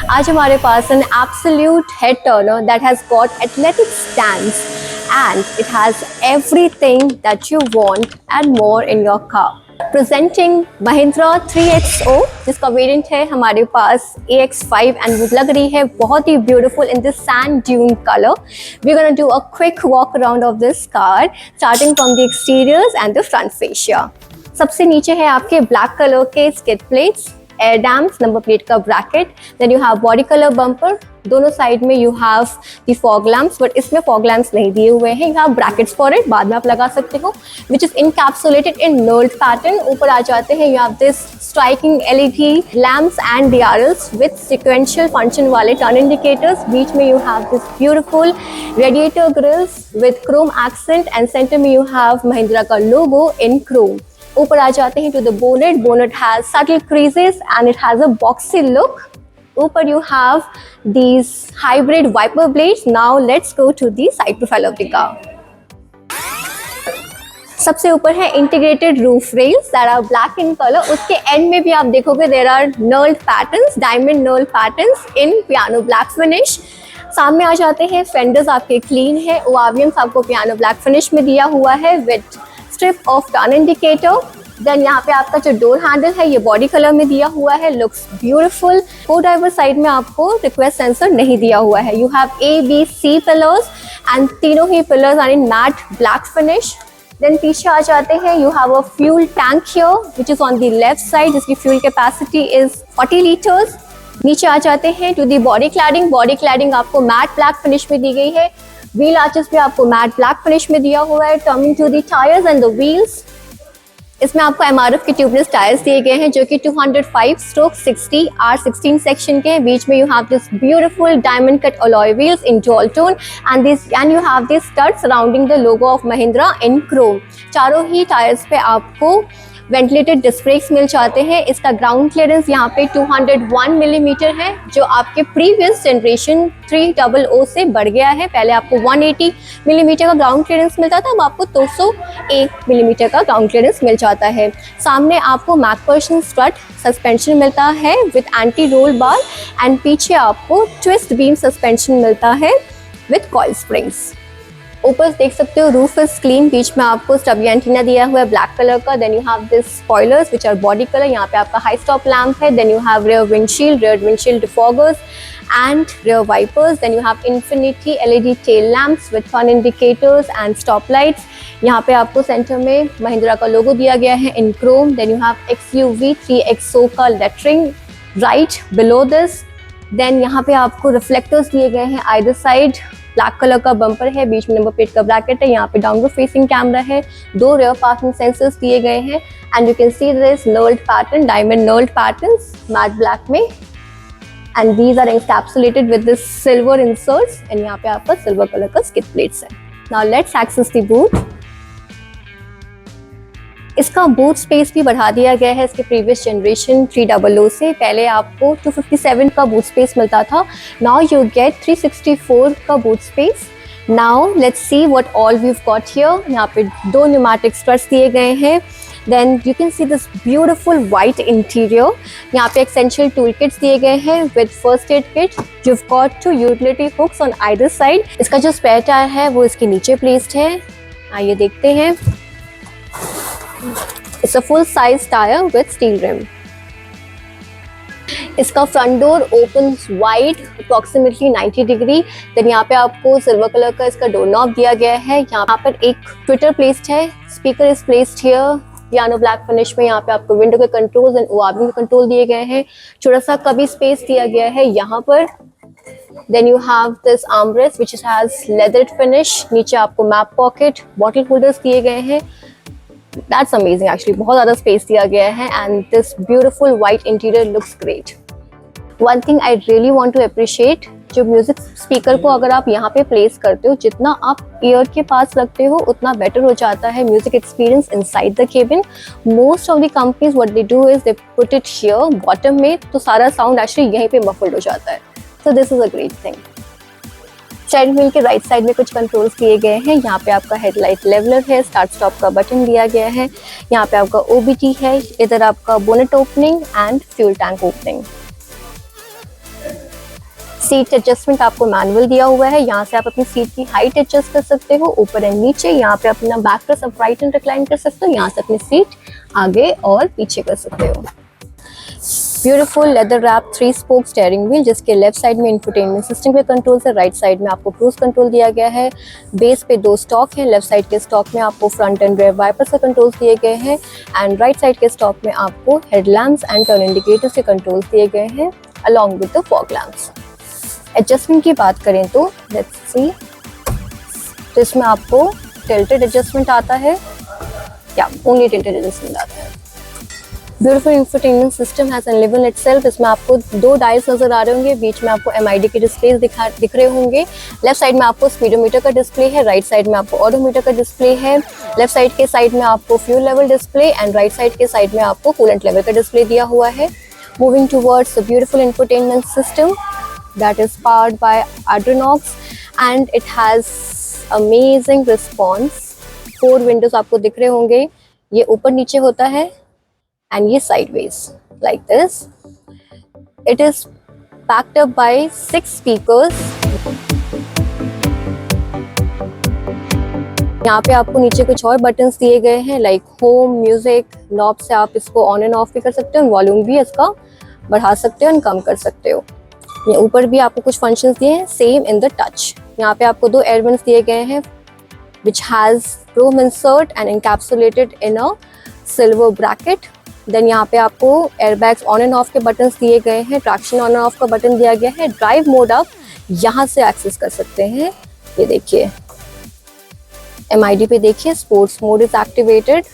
आज हमारे पास an absolute head turner that has got athletic stance and it has everything that you want and more in your car. Presenting Mahindra 3XO, जिसका variant है हमारे पास AX5 and वो लग रही है बहुत ही beautiful in this sand dune color. We're gonna do a quick walk around of this car, starting from the exteriors and the front fascia. सबसे नीचे है आपके ब्लैक कलर के skid plates, air dams, number plate का bracket, then you have body colour bumper, दोनों side में you have the fog lamps, but इसमें fog lamps नहीं दिए हुए हैं, you have brackets for it, बाद में आप लगा सकते हो, which is encapsulated in knurled pattern. ऊपर आ जाते हैं, you have this striking LED lamps and DRLs with sequential function वाले टर्न इंडिकेटर्स। बीच में you have this beautiful radiator grilles with chrome accent and centre में यू हैव महिंद्रा का logo in chrome. ऊपर आ जाते हैं to the bonnet, bonnet has subtle creases and it has a boxy look. ऊपर you have these hybrid wiper blades. Now let's go to the side profile of the car. सबसे ऊपर है integrated roof rails that are black in color. उसके end में भी आप देखोगे there are knurled patterns, diamond knurled patterns in piano black finish. सामने आ जाते हैं फेंडर्स आपके क्लीन है, ओआरवीएम्स आपको पियानो ब्लैक फिनिश में दिया हुआ है with strip of turn indicator. Then यहाँ पे आपका जो डोर हैंडल है ये बॉडी कलर में दिया हुआ है, looks beautiful. Co-driver side में आपको रिक्वेस्ट सेंसर नहीं दिया हुआ है। You have ABC pillars and तीनों ही pillars are in matte black finish. Then पीछे आ जाते हैं, you have a fuel tank here which is on the left side, जिसकी फ्यूल कैपेसिटी इज 40 लीटर्स। नीचे आ जाते हैं to the body cladding. Body cladding आपको मैट ब्लैक फिनिश में दी गई है, व्हील आर्चेस भी आपको मैट ब्लैक फिनिश में दिया हुआ है। Coming to the tyres and the wheels, इसमें आपको MRF के ट्यूबलेस टायर्स दिए गए हैं जो कि 205/60 R16 सेक्शन के हैं। बीच में you have this beautiful diamond cut alloy wheels in dual tone and you have this stud surrounding the logo of Mahindra in chrome. चारों ही टायर्स पे आपको वेंटिलेटेड डिस्क ब्रेक्स मिल जाते हैं। इसका ग्राउंड क्लियरेंस यहाँ पे 201 मिलीमीटर है, जो आपके प्रीवियस जनरेशन 300 से बढ़ गया है। पहले आपको 180 मिलीमीटर का ग्राउंड क्लियरेंस मिलता था, अब आपको 201 मिलीमीटर का ग्राउंड क्लियरेंस मिल जाता है। सामने आपको मैकपर्सन स्ट्रट सस्पेंशन मिलता है with anti roll bar and पीछे आपको ट्विस्ट बीम सस्पेंशन मिलता है विद कॉइल स्प्रिंग्स। ऊपर देख सकते हो रूफ इज क्लीन, बीच में आपको स्टबी एंटीना दिया हुआ है ब्लैक कलर का। Then you have this spoilers which are body colour, यहाँ पे आपका हाई स्टॉप लैम्प है। Then you have rear windshield defoggers and rear wipers. Then you have infinity LED tail lamps with turn indicators and stop lights. यहाँ पे आपको centre में महिंद्रा का लोगो दिया गया है in chrome. Then you have XUV 3XO का lettering right below this. Then यहाँ पे आपको रिफ्लेक्टर्स दिए गए हैं आइदर साइड। ब्लैक कलर का बम्पर है, बीच में नंबर प्लेट का ब्रैकेट है, यहाँ पे डाउनवर्ड फेसिंग कैमरा है, 2 रेयर पार्किंग सेंसर्स दिए गए हैं and you can see this knurled pattern, diamond knurled patterns matte black में and these are encapsulated with this silver inserts and यहाँ पे आपका सिल्वर कलर का स्किड प्लेट्स है। Now let's access the boot. इसका बूट स्पेस भी बढ़ा दिया गया है इसके प्रीवियस जनरेशन 300 से। पहले आपको 257 का बूट स्पेस मिलता था, नाउ यू गेट 364 का boot space. Now let's see what all we have got here. यहाँ पे 2 न्यूमेटिक स्ट्रट्स दिए गए हैं। Then you can see this beautiful white interior. यहाँ पे एसेंशियल टूल किट्स दिए गए हैं with first aid kit. You have got 2 utility hooks on either side. इसका जो स्पेयर टायर है वो इसके नीचे प्लेस्ड है, आइए देखते हैं। It's a full size tire with steel rim. इसका front door opens wide approximately 90 degree. Then यहाँ पे आपको सिल्वर कलर का इसका डोर नॉब दिया गया है। यहाँ पर एक ट्विटर प्लेस्ड है, speaker is placed here piano black finish में। यहाँ पे आपको विंडो के कंट्रोल्स एंड ओआरवीएम के कंट्रोल दिए गए हैं। छोटा सा कभी स्पेस दिया गया है यहाँ पर। Then you have this armrest which has leathered finish. नीचे आपको मैप पॉकेट, बॉटल होल्डर्स दिए गए हैं। That's amazing actually, बहुत ज़्यादा स्पेस दिया गया है and this beautiful white interior looks great. One thing I really want to appreciate, जो म्यूजिक स्पीकर को अगर आप यहाँ पे प्लेस करते हो, जितना आप ईयर के पास रखते हो उतना बेटर हो जाता है music experience inside the cabin. Most of the companies what they do is they put it here bottom में, तो सारा साउंड एक्चुअली यहीं पे मफल्ड हो जाता है। So this is a great thing. Steering wheel के राइट साइड में कुछ कंट्रोल्स दिए गए हैं। यहाँ पे आपका हेडलाइट लेवलर है, स्टार्ट स्टॉप का बटन दिया गया है। यहाँ पे आपका OBD है, इधर आपका bonnet opening and fuel tank opening. Seat adjustment आपको मैनुअल दिया हुआ है, यहाँ से आप अपनी सीट की हाइट एडजस्ट कर सकते हो ऊपर एंड नीचे। यहाँ पे अपना back rest upright and recline कर सकते हो, यहाँ से अपनी सीट आगे और पीछे कर सकते हो। Beautiful leather wrap 3 spoke steering wheel, जिसके लेफ्ट साइड में इंफोटेनमेंट सिस्टम के कंट्रोल्स है, राइट साइड में आपको क्रूज कंट्रोल दिया गया है। बेस पे 2 स्टॉक है, लेफ्ट साइड के स्टॉक में आपको फ्रंट एंड रेयर वाइपर्स के कंट्रोल्स दिए गए हैं एंड राइट साइड के स्टॉक में आपको हेडलैम्प्स एंड टर्न इंडिकेटर्स के कंट्रोल्स दिए गए हैं along with the fog lamps. Adjustment की बात करें तो लेट्स सी, तो इसमें आपको टिल्टेड एडजस्टमेंट आता है, या ओनली टिल्टेड एडजस्टमेंट आता है। Beautiful infotainment system has enlivened itself. इसमें आपको 2 डायल्स नजर आ रहे होंगे, बीच में आपको MID के डिस्प्लेस दिख रहे होंगे। लेफ्ट साइड में आपको स्पीडोमीटर का डिस्प्ले है, राइट साइड में आपको ऑडोमीटर का डिस्प्ले है। लेफ्ट साइड के साइड में आपको fuel level display and right side के साइड में आपको कूलेंट लेवल का डिस्प्ले दिया हुआ है। Moving towards the beautiful infotainment system that is powered by Adrenox and it has amazing response। 4 Windows आपको दिख रहे होंगे, ये ऊपर नीचे होता है and ये sideways like this। It is backed up by 6 speakers। यहाँ पे आपको नीचे कुछ और बटन्स दिए गए हैं लाइक होम, म्यूजिक, नॉब से आप इसको ऑन एंड ऑफ भी कर सकते हो, वॉल्यूम भी इसका बढ़ा सकते हो एंड कम कर सकते हो। ये ऊपर भी आपको कुछ फंक्शंस दिए हैं सेम इन द टच। यहाँ पे आपको 2 एयर वेंट्स दिए गए हैं which has chrome insert and encapsulated in a silver bracket. Then यहाँ पे आपको एयरबैग्स ऑन एंड ऑफ के बटन्स दिए गए हैं, ट्रैक्शन ऑन एंड ऑफ का बटन दिया गया है। ड्राइव मोड आप यहाँ से एक्सेस कर सकते हैं, ये देखिए MID पे देखिए sports mode is activated.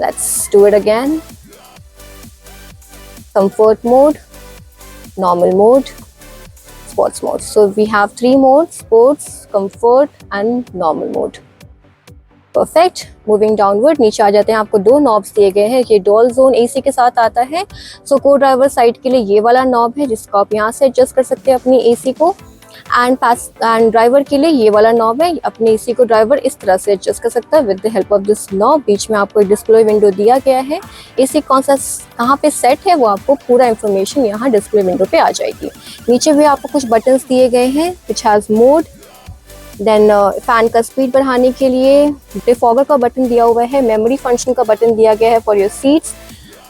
Let's do it again. Comfort mode, normal mode, sports mode। So we have 3 modes: sports, comfort and normal mode। Perfect। Moving downward, नीचे आ जाते हैं, आपको 2 नॉब्स दिए गए हैं, ये डुअल जोन AC के साथ आता है। सो को ड्राइवर साइड के लिए ये वाला नॉब है जिसको आप यहाँ से एडजस्ट कर सकते हैं अपनी AC को, एंड ड्राइवर के लिए ये वाला नॉब है, अपने AC को ड्राइवर इस तरह से एडजस्ट कर सकता है with the help of this knob. बीच में आपको एक डिस्प्ले विंडो दिया गया है, AC कौन सा कहाँ पे सेट है वो आपको पूरा इंफॉर्मेशन यहाँ डिस्प्ले विंडो पे आ जाएगी। नीचे भी आपको कुछ बटन्स दिए गए हैं which has mode, then fan का स्पीड बढ़ाने के लिए डिफॉगर का बटन दिया हुआ है, मेमोरी फंक्शन का बटन दिया गया है for your seats.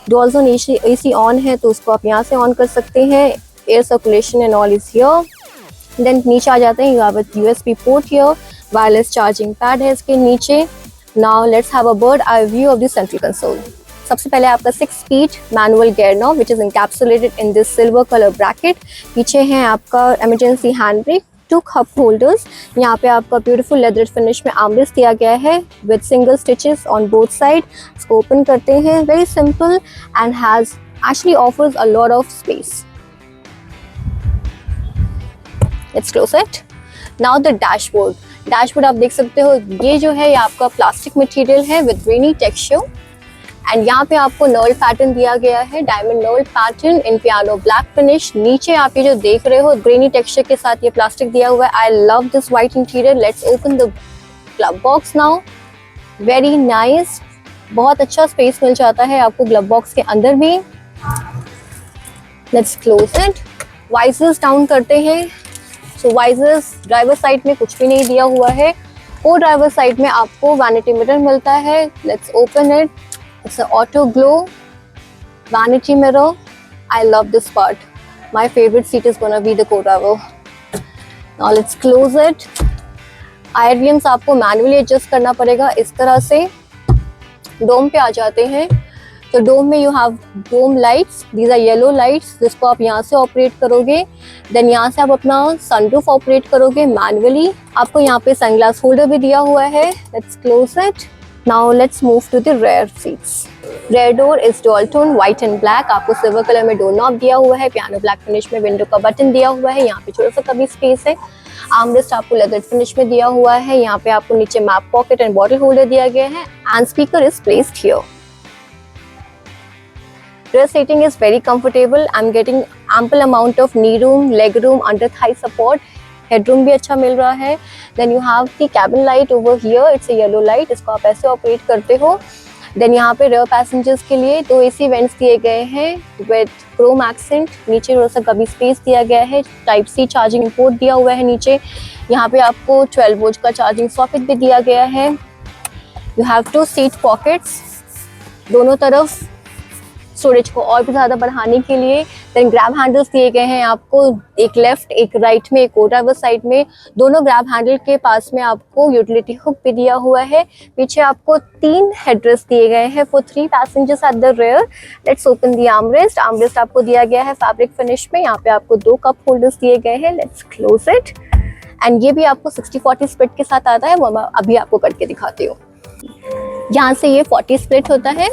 Dual zone AC on है तो उसको आप यहाँ से ऑन कर सकते हैं। Air circulation and all is here. Then नीचे आ जाते हैं, you have a USB port here, wireless charging pad है इसके नीचे। Now let's have a bird eye view of the central console. सबसे पहले आपका 6 speed manual gear knob which is encapsulated in this silver colour bracket. पीछे है आपका emergency hand brake, 2 cup holders. यहाँ पे आपका ब्यूटीफुल लेदर फिनिश में आर्मरेस्ट दिया गया है with single stitches on both side. इसको ओपन करते हैं, very simple and has actually offers a lot of space. Let's close it। Now the dashboard। Dashboard आप देख सकते हो, ये जो है ये आपका प्लास्टिक मटेरियल है विद ग्रेनी टेक्सचर एंड यहाँ पे आपको नर्ल पैटर्न दिया गया है, diamond नर्ल pattern in piano black finish. नीचे आप ये जो देख रहे हो ग्रेनी टेक्सचर के साथ ये प्लास्टिक दिया हुआ है। आई love this white interior. Let's open the glove box now. Very nice, बहुत अच्छा स्पेस मिल जाता है आपको ग्लव बॉक्स के अंदर भी। Let's close it. Visors down करते हैं। सो वाइजर्स ड्राइवर साइड में कुछ भी नहीं दिया हुआ है, को ड्राइवर साइड में आपको वैनिटी मिरर मिलता है। Let's open it. It's auto glow vanity mirror. I love this part, my favourite seat is gonna be the co-driver. Now let's close it. आयर रिम्स आपको मैनुअली एडजस्ट करना पड़ेगा इस तरह से। डोम पे आ जाते हैं, तो डोम में you have dome lights, these are yellow lights जिसको आप यहाँ से ऑपरेट करोगे। देन यहाँ से आप अपना सनरूफ ऑपरेट करोगे मैनुअली। आपको यहाँ पे सनग्लास होल्डर भी दिया हुआ है। Let's close it. Now let's move to the rear seats. Rear door is dual tone white and black. आपको सिल्वर कलर में डोर नॉब दिया हुआ है, पियानो ब्लैक फिनिश में विंडो का बटन दिया हुआ है। यहाँ पे छोटा सा कभी स्पेस है। आर्मरेस्ट आपको लेदर फिनिश में दिया हुआ है। यहाँ पे आपको नीचे map pocket and bottle holder दिया गया है and speaker is placed here. Rear seating is very comfortable। I'm getting ample amount of knee room, leg room, under thigh support। Headroom भी अच्छा मिल रहा है। Then you have the cabin light over here। It's a yellow light। इसको आप ऐसे operate करते हो। Then यहाँ पे रेयर पैसेंजर्स के लिए 2 AC वेंट्स दिए गए हैं विद क्रोम एक्सेंट। नीचे थोड़ा सा कभी स्पेस दिया गया है, टाइप C चार्जिंग पोर्ट दिया हुआ है नीचे। यहाँ पे आपको 12 वोल्ट का चार्जिंग सॉकेट भी दिया गया है। यू हैव 2 सीट पॉकेट्स दोनों तरफ स्टोरेज को और भी ज़्यादा बढ़ाने के लिए। देन ग्रैब हैंडल्स दिए गए हैं आपको, एक लेफ्ट एक राइट में, एक ड्राइवर साइड में। दोनों ग्रैब हैंडल के पास में आपको यूटिलिटी हुक भी दिया हुआ है। पीछे आपको 3 हेडरेस्ट दिए गए हैं for 3 passengers at the rear. Let's open the armrest. Armrest आपको दिया गया है फैब्रिक फिनिश में। यहाँ पे आपको 2 कप होल्डर्स दिए गए हैं। Let's close it. एंड ये भी आपको 60-40 स्प्लिट के साथ आता है, वो मैं अभी आपको करके दिखाती हूँ। यहाँ से ये 40 स्प्लिट होता है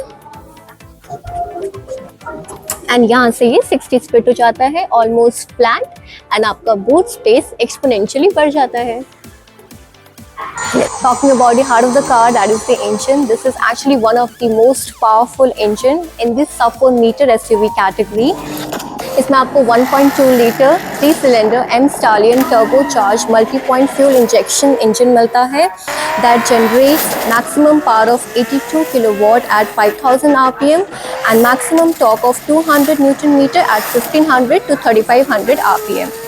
एंड यहाँ से ये 60 स्प्लिट हो जाता है, ऑलमोस्ट फ्लैट। एंड आपका बूट स्पेस एक्सपोनेंशियली बढ़ जाता है। Talking about the heart of the car, that is the engine. This is actually one of the most powerful engine in this sub-4 meter SUV category. इसमें आपको 1.2 litre 3 cylinder M Stallion turbocharged multi-point fuel injection engine मिलता है that generates maximum power of 82 kilowatt at 5000 RPM and maximum torque of 200 Newton meter at 1500 to 3500 RPM.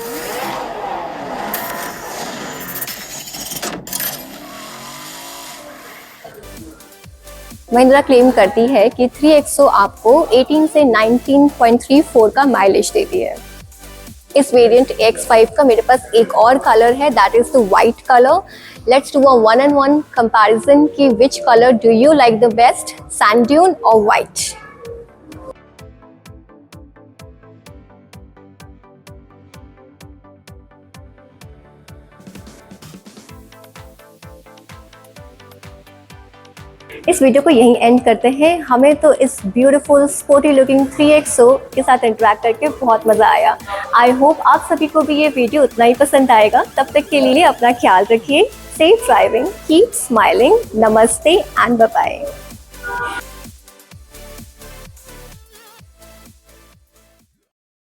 Mahindra claim करती है कि 3XO आपको 18 से 19.34 का माइलेज देती है। इस वेरिएंट X5 का मेरे पास एक और कलर है, that is the white colour. Let's do a 1-on-1 comparison कि which colour do you like the best, sand dune और वाइट। इस वीडियो को यहीं एंड करते हैं। हमें तो इस ब्यूटीफुल स्पोर्टी लुकिंग 3XO के साथ इंटरेक्ट करके बहुत मज़ा आया। आई होप आप सभी को भी ये वीडियो उतना ही पसंद आएगा। तब तक के लिए अपना ख्याल रखिए। सेफ ड्राइविंग, कीप स्माइलिंग, नमस्ते एंड बाय बाय।